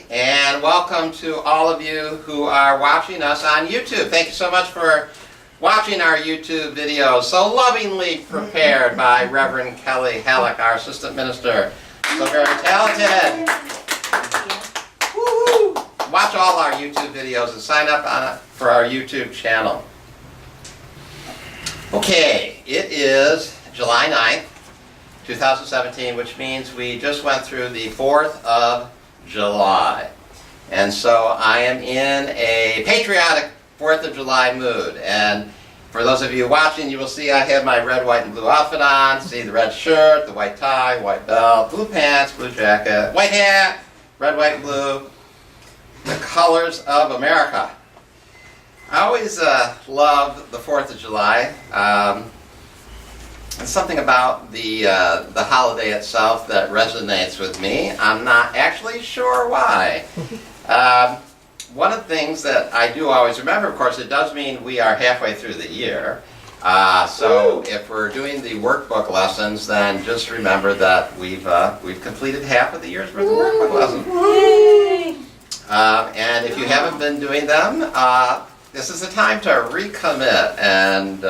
And welcome to all of you who are watching us on YouTube. Thank you so much for watching our YouTube videos, so lovingly prepared by Reverend Kelly Halleck, our assistant minister. So very talented. Woo-hoo. Watch all our YouTube videos and sign up for our YouTube channel. Okay, it is July 9th, 2017, which means we just went through the 4th of July. And so I am in a patriotic 4th of July mood. And for those of you watching, you will see I have my red, white, and blue outfit on. See the red shirt, the white tie, white belt, blue pants, blue jacket, white hat, red, white, and blue. The colors of America. I always love the 4th of July. It's something about the holiday itself that resonates with me. I'm not actually sure why. One of the things that I do always remember, of course, it does mean we are halfway through the year. So if we're doing the workbook lessons, then just remember that we've completed half of the year's worth of workbook lessons. And if you haven't been doing them, this is the time to recommit and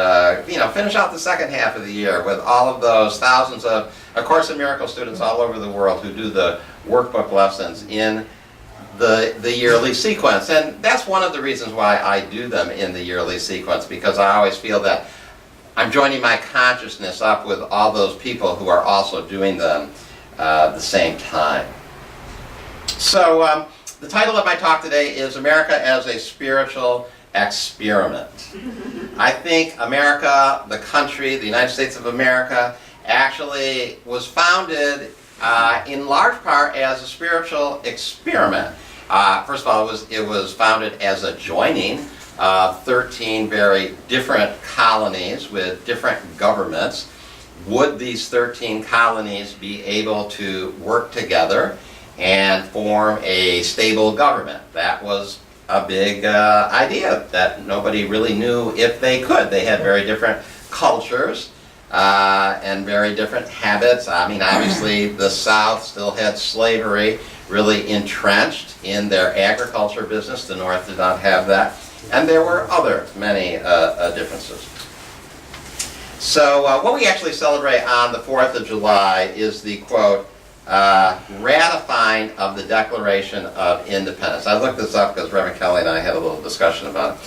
finish out the second half of the year with all of those thousands of Course in Miracles students all over the world who do the workbook lessons in the yearly sequence. And that's one of the reasons why I do them in the yearly sequence, because I always feel that I'm joining my consciousness up with all those people who are also doing them at the same time. So the title of my talk today is America as a Spiritual Experiment. I think America, the country, the United States of America, actually was founded in large part as a spiritual experiment. First of all, it was founded as a joining of 13 very different colonies with different governments. Would these 13 colonies be able to work together and form a stable government? That was a big idea that nobody really knew if they could. They had very different cultures and very different habits. I mean, obviously the South still had slavery really entrenched in their agriculture business. The North did not have that. And there were many differences. So what we actually celebrate on the 4th of July is the, quote, ratifying of the Declaration of Independence. I looked this up because Reverend Kelly and I had a little discussion about it.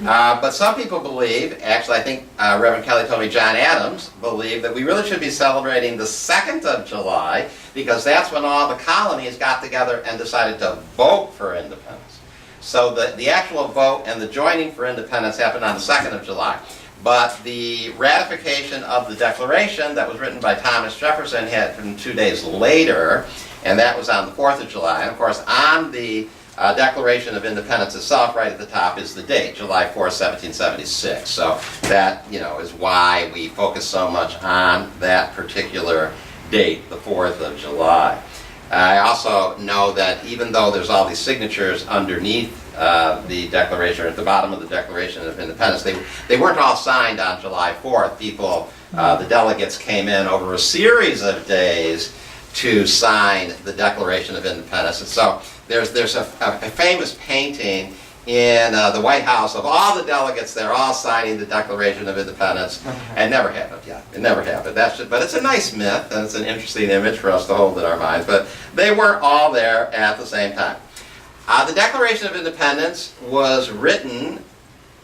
But some people believe, actually I think Reverend Kelly told me John Adams believed that we really should be celebrating the 2nd of July because that's when all the colonies got together and decided to vote for independence. So the actual vote and the joining for independence happened on the 2nd of July. But the ratification of the Declaration that was written by Thomas Jefferson happened 2 days later, and that was on the 4th of July. And of course, on the Declaration of Independence itself, right at the top, is the date, July 4th, 1776. So that, is why we focus so much on that particular date, the 4th of July. I also know that even though there's all these signatures underneath the Declaration, or at the bottom of the Declaration of Independence, they weren't all signed on July 4th. People, the delegates came in over a series of days to sign the Declaration of Independence. And so there's a famous painting in the White House of all the delegates there all signing the Declaration of Independence. And never happened yet. It never happened. But it's a nice myth, and it's an interesting image for us to hold in our minds. But they weren't all there at the same time. The Declaration of Independence was written,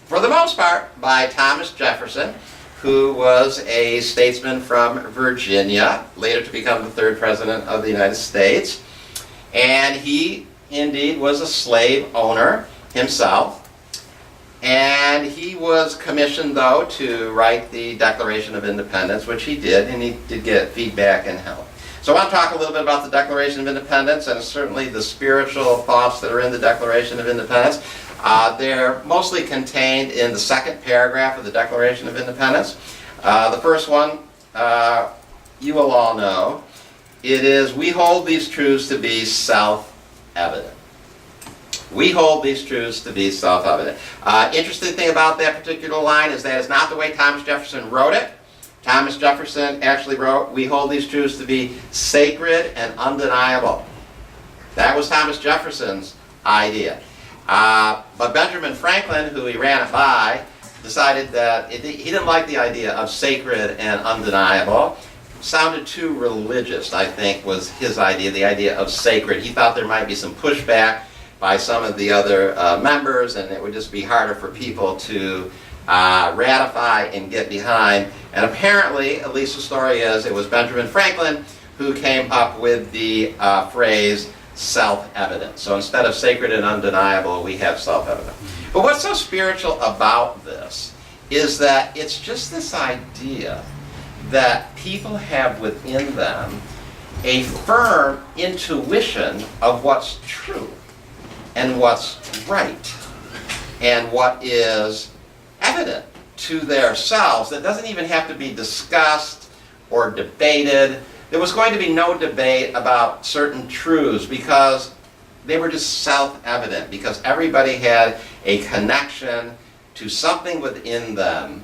for the most part, by Thomas Jefferson, who was a statesman from Virginia, later to become the 3rd president of the United States. And he, indeed, was a slave owner himself. And he was commissioned, though, to write the Declaration of Independence, which he did, and he did get feedback and help. So I want to talk a little bit about the Declaration of Independence and certainly the spiritual thoughts that are in the Declaration of Independence. They're mostly contained in the second paragraph of the Declaration of Independence. The first one, you will all know. It is, we hold these truths to be self-evident. We hold these truths to be self-evident. Interesting thing about that particular line is that it's not the way Thomas Jefferson wrote it. Thomas Jefferson actually wrote, we hold these truths to be sacred and undeniable. That was Thomas Jefferson's idea. But Benjamin Franklin, who he ran it by, decided that he didn't like the idea of sacred and undeniable. Sounded too religious, I think, was his idea, the idea of sacred. He thought there might be some pushback by some of the other members, and it would just be harder for people to ratify and get behind. And apparently, at least the story is, it was Benjamin Franklin who came up with the phrase self-evident. So instead of sacred and undeniable, we have self-evident. But what's so spiritual about this is that it's just this idea that people have within them a firm intuition of what's true and what's right and what is evident to themselves that doesn't even have to be discussed or debated. There was going to be no debate about certain truths because they were just self-evident, because everybody had a connection to something within them,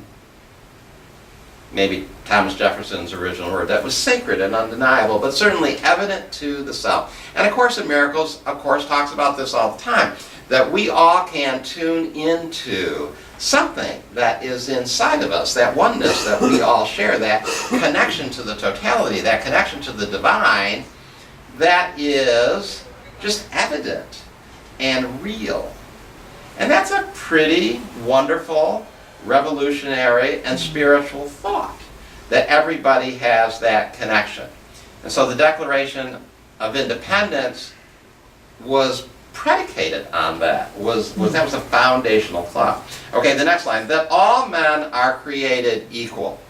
maybe Thomas Jefferson's original word, that was sacred and undeniable, but certainly evident to the self. And A Course in Miracles, of course, talks about this all the time, that we all can tune into something that is inside of us, that oneness that we all share, that connection to the totality, that connection to the divine, that is just evident and real. And that's a pretty wonderful, revolutionary, and spiritual thought, that everybody has that connection. And so the Declaration of Independence was predicated on that, that was a foundational thought. Okay, the next line, that all men are created equal.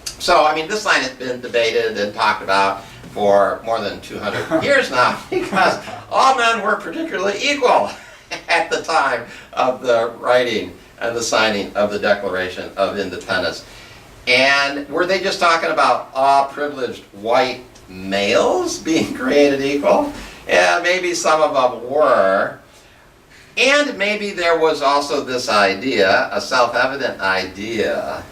So, I mean, this line has been debated and talked about for more than 200 years now, because all men were particularly equal at the time of the writing and the signing of the Declaration of Independence. And were they just talking about all privileged white males being created equal? Yeah, maybe some of them were. And maybe there was also this idea, a self-evident idea,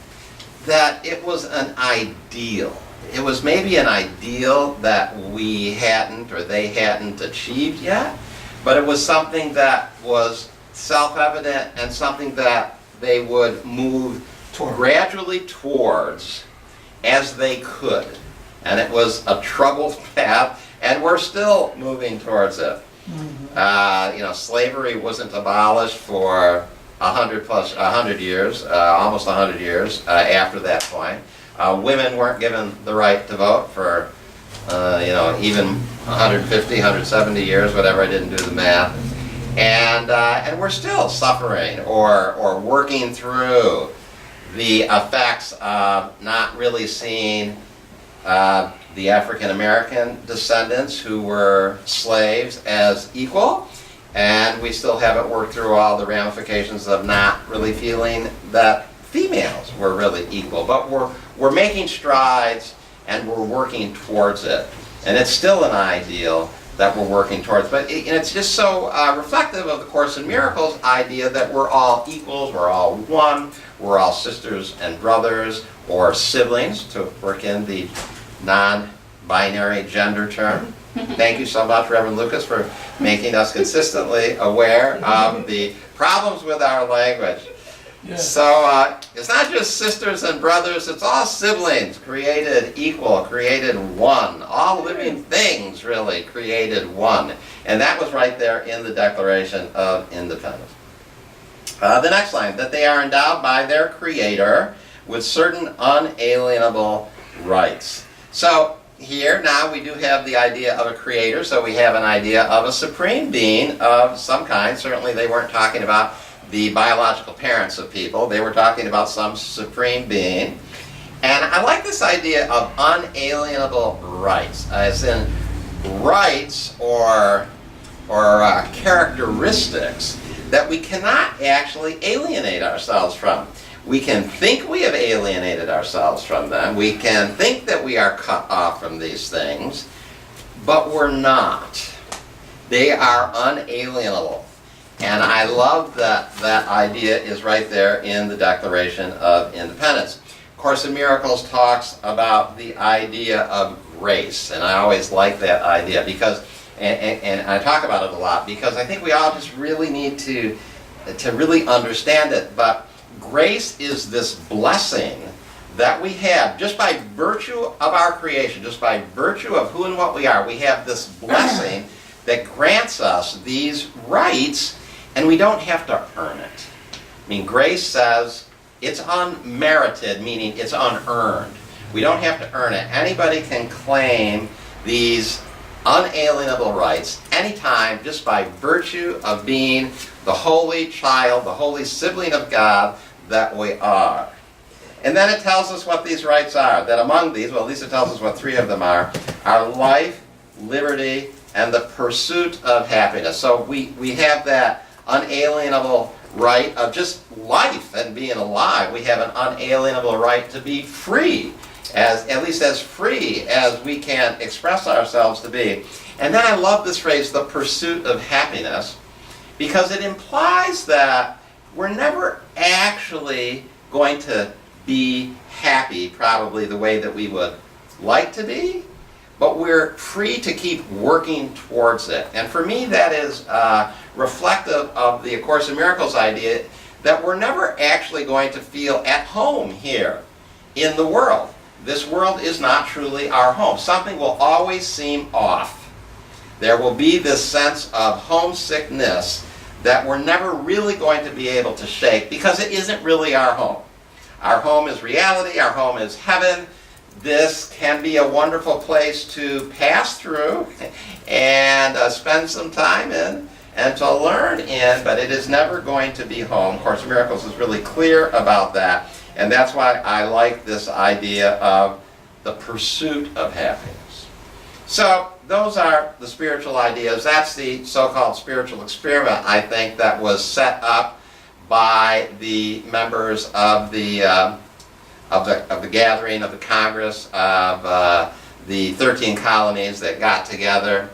that it was an ideal. It was maybe an ideal that we hadn't, or they hadn't achieved yet, but it was something that was self-evident and something that they would move gradually towards as they could. And it was a troubled path, and we're still moving towards it. Slavery wasn't abolished for 100 years, almost 100 years after that point. Women weren't given the right to vote for, even 150, 170 years, whatever, I didn't do the math. And we're still suffering or working through the effects of not really seeing the African American descendants who were slaves as equal, and we still haven't worked through all the ramifications of not really feeling that females were really equal. But we're making strides, and we're working towards it, and it's still an ideal that we're working towards. But it's just so reflective of the Course in Miracles idea that we're all equals, we're all one, we're all sisters and brothers, or siblings, to work in the non-binary gender term. Thank you so much, Reverend Lucas, for making us consistently aware of the problems with our language. Yes. So it's not just sisters and brothers, it's all siblings created equal, created one. All living things really created one. And that was right there in the Declaration of Independence. The next line, that they are endowed by their Creator with certain unalienable rights. So here now we do have the idea of a creator, so we have an idea of a supreme being of some kind. Certainly they weren't talking about the biological parents of people, they were talking about some supreme being. And I like this idea of unalienable rights, as in rights or characteristics that we cannot actually alienate ourselves from. We can think we have alienated ourselves from them. We can think that we are cut off from these things, but we're not. They are unalienable. And I love that that idea is right there in the Declaration of Independence. Course in Miracles talks about the idea of grace, and I always like that idea because, and I talk about it a lot because I think we all just really need to really understand it. But grace is this blessing that we have just by virtue of our creation, just by virtue of who and what we are. We have this blessing that grants us these rights, and we don't have to earn it. I mean, grace says it's unmerited, meaning it's unearned. We don't have to earn it. Anybody can claim these unalienable rights anytime just by virtue of being the holy child, the holy sibling of God that we are. And then it tells us what these rights are. That among these, well, at least it tells us what three of them are life, liberty, and the pursuit of happiness. So we have that unalienable right of just life and being alive. We have an unalienable right to be free, at least as free as we can express ourselves to be. And then I love this phrase, the pursuit of happiness, because it implies that we're never actually going to be happy probably the way that we would like to be, but we're free to keep working towards it. And for me, that is reflective of the A Course in Miracles idea that we're never actually going to feel at home here in the world. This world is not truly our home. Something will always seem off. There will be this sense of homesickness that we're never really going to be able to shake because it isn't really our home. Our home is reality. Our home is heaven. This can be a wonderful place to pass through and spend some time in and to learn in, but it is never going to be home. Course in Miracles is really clear about that, and that's why I like this idea of the pursuit of happiness. So those are the spiritual ideas. That's the so-called spiritual experiment, I think, that was set up by the members of the gathering of the Congress of the 13 colonies that got together,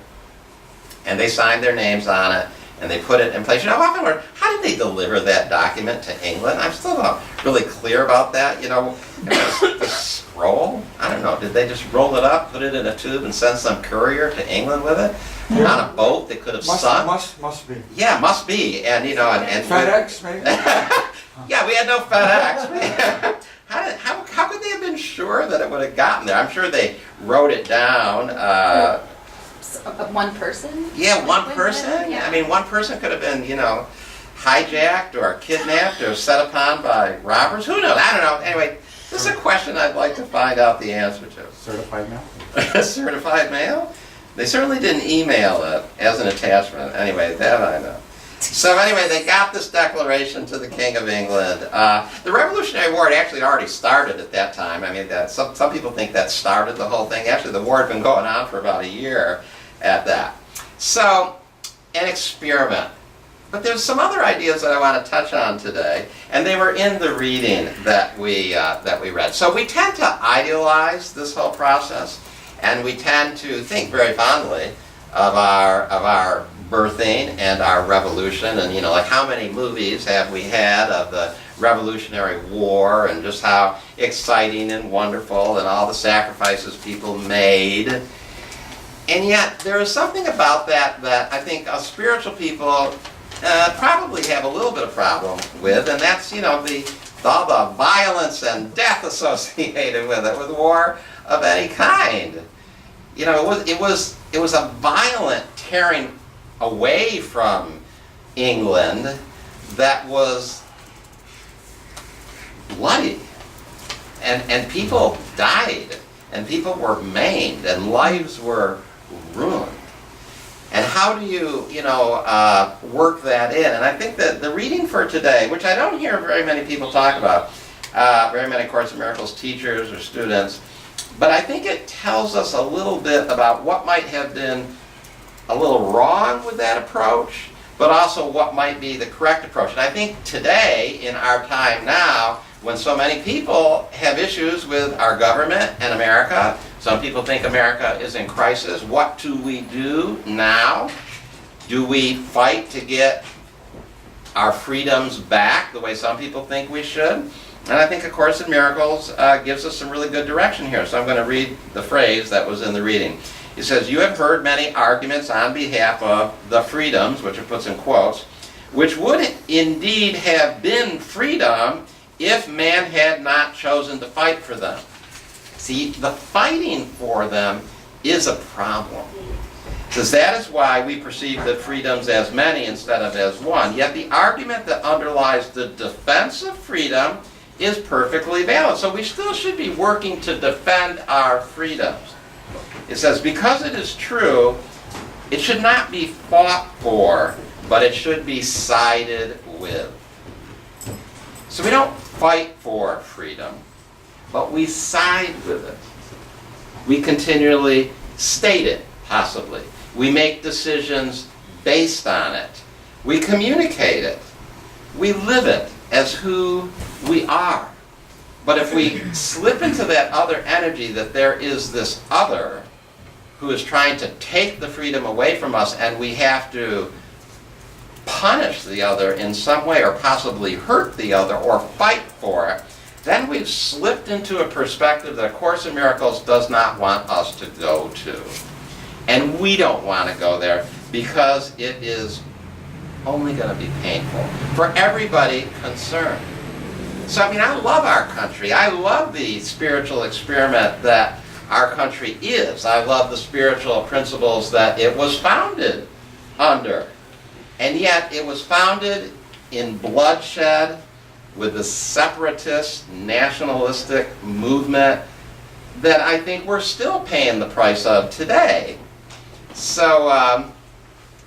and they signed their names on it, and they put it in place. You know, I've often wondered, how did they deliver that document to England? I'm still not really clear about that. You know, the scroll, I don't know, did they just roll it up, put it in a tube, and send some courier to England with it? Yeah. On a boat they could have sunk? Must be. Yeah, must be. And, you know, and FedEx, maybe? Yeah, we had no FedEx. How could they have been sure that it would have gotten there? I'm sure they wrote it down. One person? Yeah, one person. Yeah. I mean, one person could have been, you know, hijacked or kidnapped or set upon by robbers. Who knows? I don't know. Anyway, this is a question I'd like to find out the answer to. Certified mail? Certified mail? They certainly didn't email it as an attachment. Anyway, that I know. So anyway, they got this declaration to the King of England. The Revolutionary War had actually already started at that time. I mean, some people think that started the whole thing. Actually, the war had been going on for about a year at that. So, an experiment. But there's some other ideas that I want to touch on today, and they were in the reading that we read. So we tend to idealize this whole process, and we tend to think very fondly of our birthing and our revolution, and, you know, like how many movies have we had of the Revolutionary War and just how exciting and wonderful and all the sacrifices people made. And yet there is something about that I think us spiritual people probably have a little bit of problem with, and that's, you know, all the violence and death associated with it, with war of any kind. You know, it was a violent tearing away from England that was bloody, and people died, and people were maimed, and lives were ruined. And how do you work that in? And I think that the reading for today, which I don't hear very many people talk about, very many Course in Miracles teachers or students. But I think it tells us a little bit about what might have been a little wrong with that approach, but also what might be the correct approach. And I think today, in our time now, when so many people have issues with our government and America, some people think America is in crisis. What do we do now? Do we fight to get our freedoms back the way some people think we should? And I think A Course in Miracles gives us some really good direction here. So I'm going to read the phrase that was in the reading. It says, "You have heard many arguments on behalf of the freedoms," which it puts in quotes, "which would indeed have been freedom if man had not chosen to fight for them." See, the fighting for them is a problem. It says, "That is why we perceive the freedoms as many instead of as one. Yet the argument that underlies the defense of freedom is perfectly valid." So we still should be working to defend our freedoms. It says, "Because it is true, it should not be fought for, but it should be sided with." So we don't fight for freedom, but we side with it. We continually state it, possibly. We make decisions based on it. We communicate it. We live it as who we are. But if we slip into that other energy, that there is this other who is trying to take the freedom away from us, and we have to punish the other in some way, or possibly hurt the other, or fight for it, then we've slipped into a perspective that A Course in Miracles does not want us to go to. And we don't want to go there because it is only going to be painful for everybody concerned. So, I mean, I love our country. I love the spiritual experiment that our country is. I love the spiritual principles that it was founded under. And yet, it was founded in bloodshed with the separatist, nationalistic movement that I think we're still paying the price of today. So,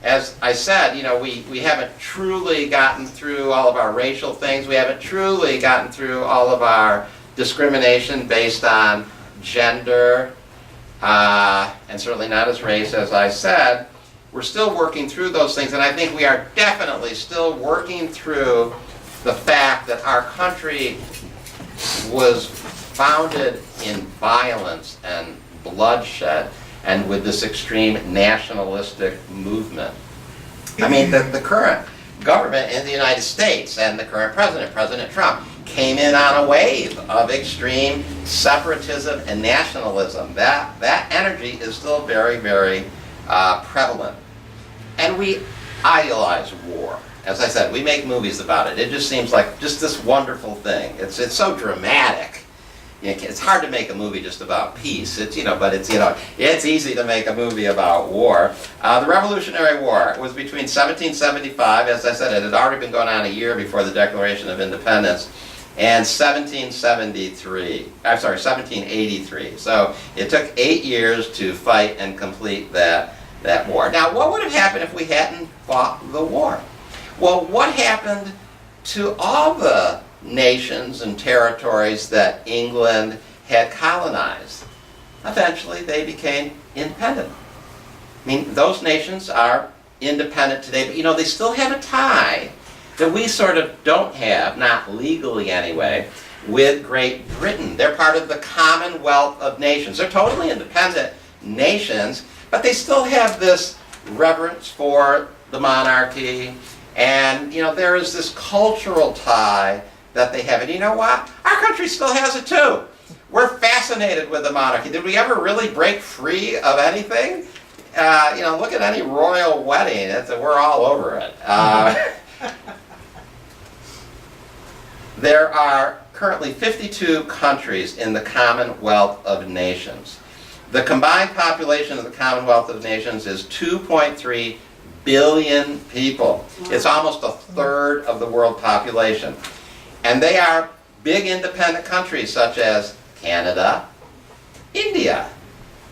as I said, you know, we haven't truly gotten through all of our racial things. We haven't truly gotten through all of our discrimination based on gender, and certainly not as race, as I said. We're still working through those things, and I think we are definitely still working through the fact that our country was founded in violence and bloodshed, and with this extreme nationalistic movement. I mean, the current government in the United States and the current president, President Trump, came in on a wave of extreme separatism and nationalism. That energy is still very, very prevalent. And we idealize war. As I said, we make movies about it. It just seems like just this wonderful thing. It's so dramatic. You know, it's hard to make a movie just about peace. It's, but it's easy to make a movie about war. The Revolutionary War was between 1775, as I said, it had already been going on a year before the Declaration of Independence, and 1783. So it took 8 years to fight and complete that war. Now, what would have happened if we hadn't fought the war? Well, what happened to all the nations and territories that England had colonized? Eventually, they became independent. I mean, those nations are independent today, but they still have a tie that we sort of don't have, not legally anyway, with Great Britain. They're part of the Commonwealth of Nations. They're totally independent nations, but they still have this reverence for the monarchy, and there is this cultural tie that they have. And you know what? Our country still has it too. We're fascinated with the monarchy. Did we ever really break free of anything? Look at any royal wedding. We're all over it. There are currently 52 countries in the Commonwealth of Nations. The combined population of the Commonwealth of Nations is 2.3 billion people. It's almost a third of the world population. And they are big independent countries such as Canada, India,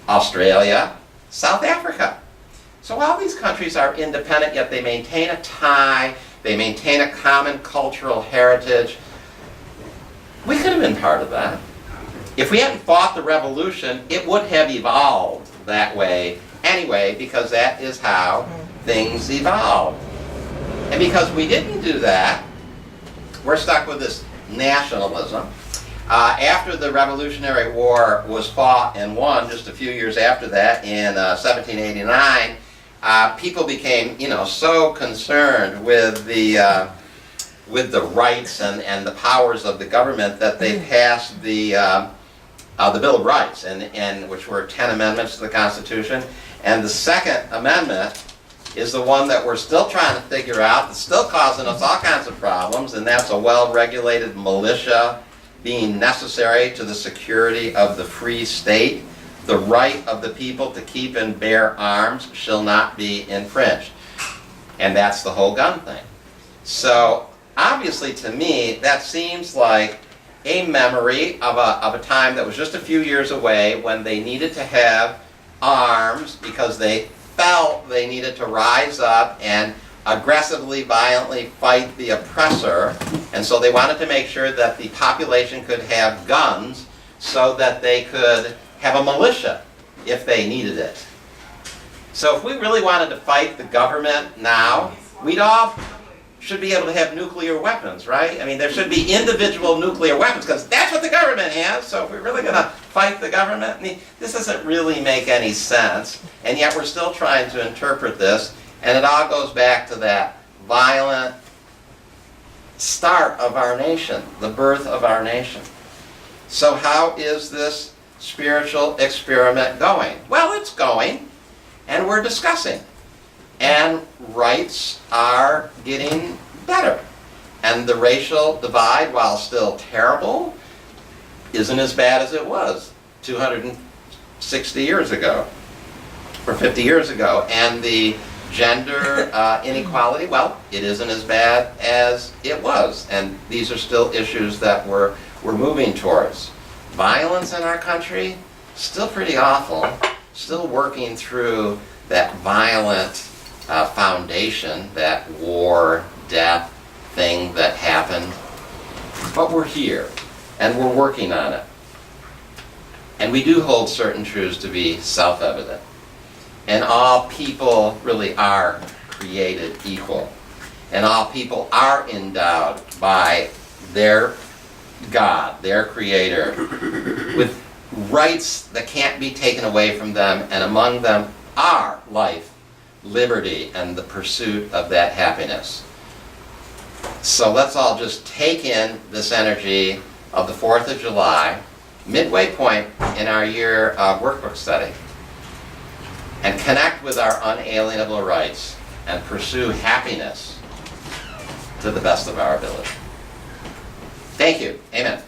Australia, South Africa. So all these countries are independent, yet they maintain a tie, they maintain a common cultural heritage. We could have been part of that. If we hadn't fought the revolution, it would have evolved that way anyway, because that is how things evolved. And because we didn't do that, we're stuck with this nationalism. After the Revolutionary War was fought and won, just a few years after that, in 1789, people became, so concerned with the rights and the powers of the government that they passed the Bill of Rights, and which were 10 amendments to the Constitution. And the Second Amendment is the one that we're still trying to figure out. It's still causing us all kinds of problems, and that's a well-regulated militia being necessary to the security of the free state. The right of the people to keep and bear arms shall not be infringed. And that's the whole gun thing. So obviously to me, that seems like a memory of a time that was just a few years away when they needed to have arms because they felt they needed to rise up and aggressively, violently fight the oppressor. And so they wanted to make sure that the population could have guns so that they could have a militia if they needed it. So if we really wanted to fight the government now, we'd all should be able to have nuclear weapons, right? I mean, there should be individual nuclear weapons because that's what the government has. So if we're really going to fight the government, I mean, this doesn't really make any sense. And yet we're still trying to interpret this. And it all goes back to that violent start of our nation, the birth of our nation. So how is this spiritual experiment going? Well, it's going, and we're discussing. And rights are getting better. And the racial divide, while still terrible, isn't as bad as it was 260 years ago, or 50 years ago. And the gender inequality, well, it isn't as bad as it was. And these are still issues that we're moving towards. Violence in our country, still pretty awful. Still working through that violent foundation, that war, death thing that happened. But we're here, and we're working on it. And we do hold certain truths to be self-evident. And all people really are created equal. And all people are endowed by their God, their Creator, with rights that can't be taken away from them, and among them are life, liberty, and the pursuit of that happiness. So let's all just take in this energy of the 4th of July, midway point in our year of workbook study, and connect with our unalienable rights and pursue happiness to the best of our ability. Thank you. Amen.